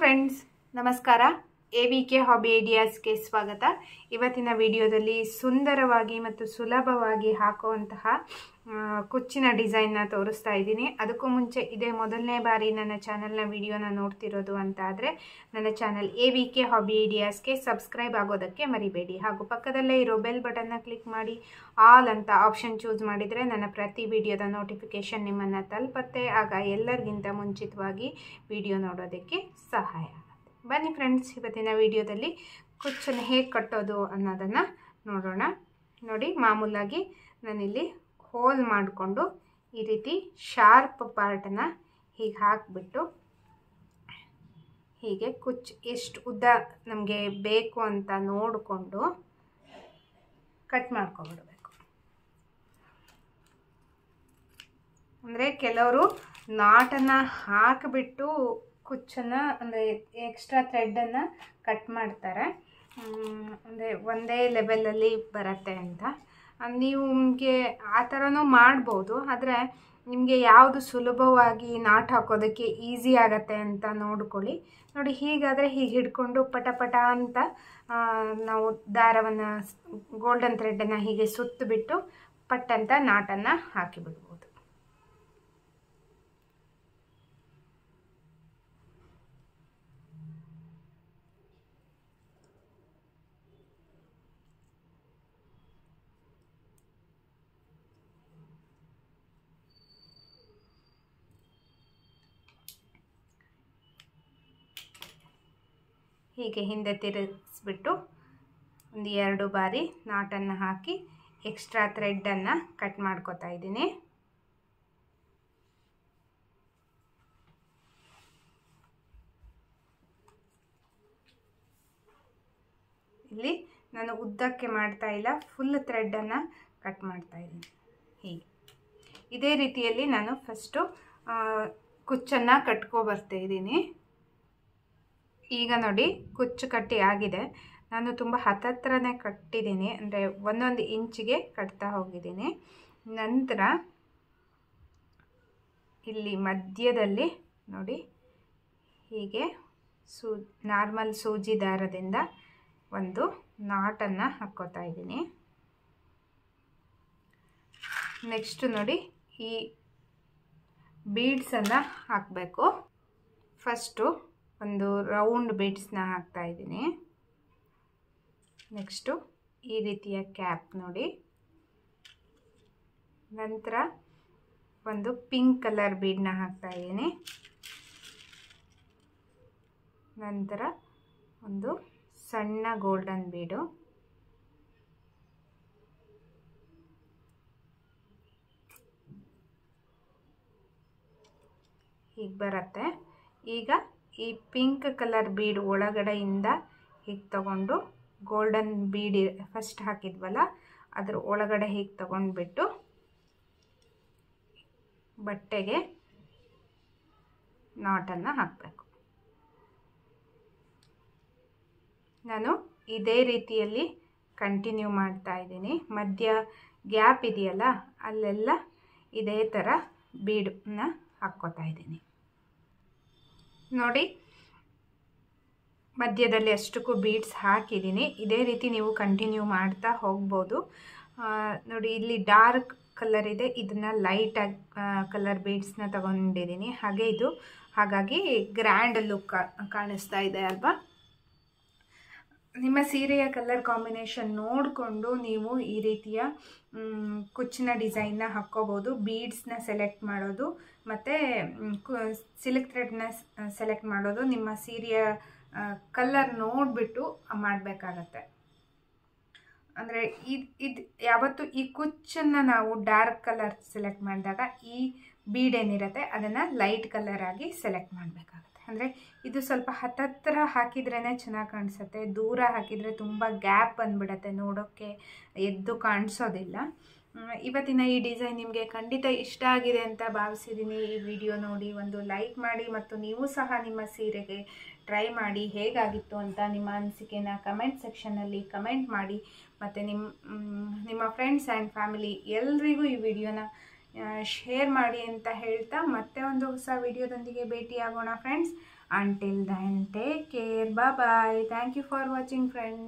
Friends, ನಮಸ್ಕಾರ. AVK hobby ಐಡಿಯಾಸ್ಗೆ ಸ್ವಾಗತ. ಇವತ್ತಿನ ವಿಡಿಯೋದಲ್ಲಿ ಸುಂದರವಾಗಿ ಮತ್ತು ಸುಲಭವಾಗಿ ಹಾಕುವಂತಹ ಕುಚ್ಚಿನ ಡಿಸೈನ್ನ ತೋರಿಸ್ತಾ ಇದ್ದೀನಿ. ಅದಕ್ಕೂ ಮುಂಚೆ ಇದೇ ಮೊದಲನೇ ಬಾರಿ ನನ್ನ ಚಾನಲ್ನ ವಿಡಿಯೋನ ನೋಡ್ತಿರೋದು ಅಂತ ಆದರೆ ನನ್ನ ಚಾನಲ್ AVK ಹಾಬಿ ಐಡಿಯಾಸ್ಗೆ ಸಬ್ಸ್ಕ್ರೈಬ್ ಆಗೋದಕ್ಕೆ ಮರಿಬೇಡಿ. ಹಾಗೂ ಪಕ್ಕದಲ್ಲೇ ಇರೋ ಬೆಲ್ ಬಟನ್ನ ಕ್ಲಿಕ್ ಮಾಡಿ ಆಲ್ ಅಂತ ಆಪ್ಷನ್ ಚೂಸ್ ಮಾಡಿದರೆ ನನ್ನ ಪ್ರತಿ ವಿಡಿಯೋದ ನೋಟಿಫಿಕೇಷನ್ ನಿಮ್ಮನ್ನು ತಲುಪತ್ತೆ. ಆಗ ಎಲ್ಲರಿಗಿಂತ ಮುಂಚಿತವಾಗಿ ವಿಡಿಯೋ ನೋಡೋದಕ್ಕೆ ಸಹಾಯ ಆಗುತ್ತೆ. ಬನ್ನಿ ಫ್ರೆಂಡ್ಸ್, ಇವತ್ತಿನ ವಿಡಿಯೋದಲ್ಲಿ ಕುಚ್ಚನ್ನು ಹೇಗೆ ಕಟ್ಟೋದು ಅನ್ನೋದನ್ನು ನೋಡೋಣ. ನೋಡಿ, ಮಾಮೂಲಾಗಿ ನಾನಿಲ್ಲಿ ಹೋಲ್ ಮಾಡಿಕೊಂಡು ಈ ರೀತಿ ಶಾರ್ಪ್ ಪಾರ್ಟನ್ನು ಹೀಗೆ ಹಾಕಿಬಿಟ್ಟು ಹೀಗೆ ಕುಚ್ಚು ಎಷ್ಟು ಉದ್ದ ನಮಗೆ ಬೇಕು ಅಂತ ನೋಡಿಕೊಂಡು ಕಟ್ ಮಾಡ್ಕೊಬಿಡಬೇಕು. ಅಂದರೆ ಕೆಲವರು ನಾಟನ್ನು ಹಾಕಿಬಿಟ್ಟು ಕುಚ್ಚನ್ನು ಅಂದರೆ ಎಕ್ಸ್ಟ್ರಾ ಥ್ರೆಡ್ಡನ್ನು ಕಟ್ ಮಾಡ್ತಾರೆ, ಅಂದರೆ ಒಂದೇ ಲೆವೆಲಲ್ಲಿ ಬರುತ್ತೆ ಅಂತ. ನೀವು ನಿಮಗೆ ಆ ಥರನೂ ಮಾಡ್ಬೋದು, ಆದರೆ ನಿಮಗೆ ಯಾವುದು ಸುಲಭವಾಗಿ ನಾಟ್ ಹಾಕೋದಕ್ಕೆ ಈಸಿ ಆಗುತ್ತೆ ಅಂತ ನೋಡ್ಕೊಳ್ಳಿ. ನೋಡಿ, ಹೀಗಾದರೆ ಹೀಗೆ ಹಿಡ್ಕೊಂಡು ಪಟ ಪಟ ಅಂತ ನಾವು ದಾರವನ್ನು ಗೋಲ್ಡನ್ ಥ್ರೆಡ್ಡನ್ನು ಹೀಗೆ ಸುತ್ತಿಬಿಟ್ಟು ಪಟ್ಟಂತ ನಾಟನ್ನು ಹಾಕಿಬಿಡ್ಬೋದು. ಹೀಗೆ ಹಿಂದೆ ತಿರುಗಿಸ್ಬಿಟ್ಟು ಒಂದು 2 ಬಾರಿ ನಾಟನ್ನು ಹಾಕಿ ಎಕ್ಸ್ಟ್ರಾ ಥ್ರೆಡ್ಡನ್ನು ಕಟ್ ಮಾಡ್ಕೋತಾ ಇದ್ದೀನಿ. ಇಲ್ಲಿ ನಾನು ಉದ್ದಕ್ಕೆ ಮಾಡ್ತಾ ಇಲ್ಲ, ಫುಲ್ ಥ್ರೆಡ್ಡನ್ನು ಕಟ್ ಮಾಡ್ತಾ ಇದ್ದೀನಿ. ಹೀಗೆ ಇದೇ ರೀತಿಯಲ್ಲಿ ನಾನು ಫಸ್ಟು ಕುಚ್ಚನ್ನು ಕಟ್ಕೊಬರ್ತಾ ಇದ್ದೀನಿ. ಈಗ ನೋಡಿ, ಕುಚ್ಚು ಕಟ್ಟಿ ಆಗಿದೆ. ನಾನು ತುಂಬ ಹತ್ತತ್ರನೇ ಕಟ್ಟಿದ್ದೀನಿ, ಅಂದರೆ 1 ಇಂಚಿಗೆ ಕಟ್ತಾ ಹೋಗಿದ್ದೀನಿ. ನಂತರ ಇಲ್ಲಿ ಮಧ್ಯದಲ್ಲಿ ನೋಡಿ ಹೀಗೆ ನಾರ್ಮಲ್ ಸೂಜಿ ದಾರದಿಂದ ಒಂದು ನಾಟನ್ನು ಹಾಕ್ಕೋತಾ ಇದ್ದೀನಿ. ನೆಕ್ಸ್ಟ್ ನೋಡಿ, ಈ ಬೀಡ್ಸನ್ನು ಹಾಕಬೇಕು. ಫಸ್ಟು ಒಂದು ರೌಂಡ್ ಬೀಡ್ಸ್ನ ಹಾಕ್ತಾ ಇದ್ದೀನಿ. ನೆಕ್ಸ್ಟು ಈ ರೀತಿಯ ಕ್ಯಾಪ್ ನೋಡಿ. ನಂತರ ಒಂದು ಪಿಂಕ್ ಕಲರ್ ಬೀಡನ್ನ ಹಾಕ್ತಾ ಇದ್ದೀನಿ. ನಂತರ ಒಂದು ಸಣ್ಣ ಗೋಲ್ಡನ್ ಬೀಡು. ಹೀಗೆ ಬರುತ್ತೆ. ಈಗ ಈ ಪಿಂಕ್ ಕಲರ್ ಬೀಡ್ ಒಳಗಡೆಯಿಂದ ಹೀಗೆ ತಗೊಂಡು ಗೋಲ್ಡನ್ ಬೀಡ್ ಫಸ್ಟ್ ಹಾಕಿದ್ವಲ್ಲ ಅದ್ರ ಒಳಗಡೆ ಹೀಗೆ ತಗೊಂಡ್ಬಿಟ್ಟು ಬಟ್ಟೆಗೆ ನಾಟನ್ನು ಹಾಕಬೇಕು. ನಾನು ಇದೇ ರೀತಿಯಲ್ಲಿ ಕಂಟಿನ್ಯೂ ಮಾಡ್ತಾ ಇದ್ದೀನಿ. ಮಧ್ಯ ಗ್ಯಾಪ್ ಇದೆಯಲ್ಲ, ಅಲ್ಲೆಲ್ಲ ಇದೇ ಥರ ಬೀಡನ್ನ ಹಾಕ್ಕೋತಾ ಇದ್ದೀನಿ. ನೋಡಿ, ಮಧ್ಯದಲ್ಲಿ ಅಷ್ಟಕ್ಕೂ ಬೀಡ್ಸ್ ಹಾಕಿದ್ದೀನಿ. ಇದೇ ರೀತಿ ನೀವು ಕಂಟಿನ್ಯೂ ಮಾಡ್ತಾ ಹೋಗ್ಬೋದು. ನೋಡಿ, ಇಲ್ಲಿ ಡಾರ್ಕ್ ಕಲರ್ ಇದೆ, ಇದನ್ನು ಲೈಟ್ ಕಲರ್ ಬೀಡ್ಸ್ನ ತಗೊಂಡಿದ್ದೀನಿ. ಹಾಗಾಗಿ ಗ್ರ್ಯಾಂಡ್ ಲುಕ್ ಕಾಣಿಸ್ತಾ ಇದೆ ಅಲ್ವಾ. ನಿಮ್ಮ ಸೀರೆಯ ಕಲರ್ ಕಾಂಬಿನೇಷನ್ ನೋಡಿಕೊಂಡು ನೀವು ಈ ರೀತಿಯ ಕುಚ್ಚಿನ ಡಿಸೈನ್ನ ಹಾಕ್ಕೋಬೋದು. ಬೀಡ್ಸ್ನ ಸೆಲೆಕ್ಟ್ ಮಾಡೋದು ಮತ್ತು ಸಿಲ್ಕ್ ಥ್ರೆಡ್ನ ಸೆಲೆಕ್ಟ್ ಮಾಡೋದು ನಿಮ್ಮ ಸೀರೆಯ ಕಲರ್ ನೋಡಿಬಿಟ್ಟು ಮಾಡಬೇಕಾಗತ್ತೆ. ಅಂದರೆ ಇದು ಯಾವತ್ತು ಈ ಕುಚ್ಚನ್ನು ನಾವು ಡಾರ್ಕ್ ಕಲರ್ ಸೆಲೆಕ್ಟ್ ಮಾಡಿದಾಗ ಈ ಬೀಡ್ ಏನಿರುತ್ತೆ ಅದನ್ನು ಲೈಟ್ ಕಲರ್ ಆಗಿ ಸೆಲೆಕ್ಟ್ ಮಾಡಬೇಕಾಗತ್ತೆ. ಅಂದರೆ ಇದು ಸ್ವಲ್ಪ ಹತ್ತತ್ರ ಹಾಕಿದ್ರೇ ಚೆನ್ನಾಗಿ ಕಾಣಿಸುತ್ತೆ, ದೂರ ಹಾಕಿದರೆ ತುಂಬ ಗ್ಯಾಪ್ ಬಂದುಬಿಡತ್ತೆ, ನೋಡೋಕ್ಕೆ ಎದ್ದು ಕಾಣಿಸೋದಿಲ್ಲ. ಇವತ್ತಿನ ಈ ಡಿಸೈನ್ ನಿಮಗೆ ಖಂಡಿತ ಇಷ್ಟ ಆಗಿದೆ ಅಂತ ಭಾವಿಸಿದ್ದೀನಿ. ಈ ವಿಡಿಯೋ ನೋಡಿ ಒಂದು ಲೈಕ್ ಮಾಡಿ ಮತ್ತು ನೀವು ಸಹ ನಿಮ್ಮ ಸೀರೆಗೆ ಟ್ರೈ ಮಾಡಿ ಹೇಗಾಗಿತ್ತು ಅಂತ ನಿಮ್ಮ ಅನಿಸಿಕೆನ ಕಮೆಂಟ್ ಸೆಕ್ಷನ್ನಲ್ಲಿ ಕಮೆಂಟ್ ಮಾಡಿ. ಮತ್ತು ನಿಮ್ಮ ಫ್ರೆಂಡ್ಸ್ ಆ್ಯಂಡ್ ಫ್ಯಾಮಿಲಿ ಎಲ್ರಿಗೂ ಈ ವಿಡಿಯೋನ ಶೇರ್ ಮಾಡಿ ಅಂತ ಹೇಳ್ತಾ ಮತ್ತೆ ಒಂದು ಹೊಸ ವಿಡಿಯೋದೊಂದಿಗೆ ಭೇಟಿಯಾಗೋಣ friends. Until then take care, bye. Thank you for watching friends.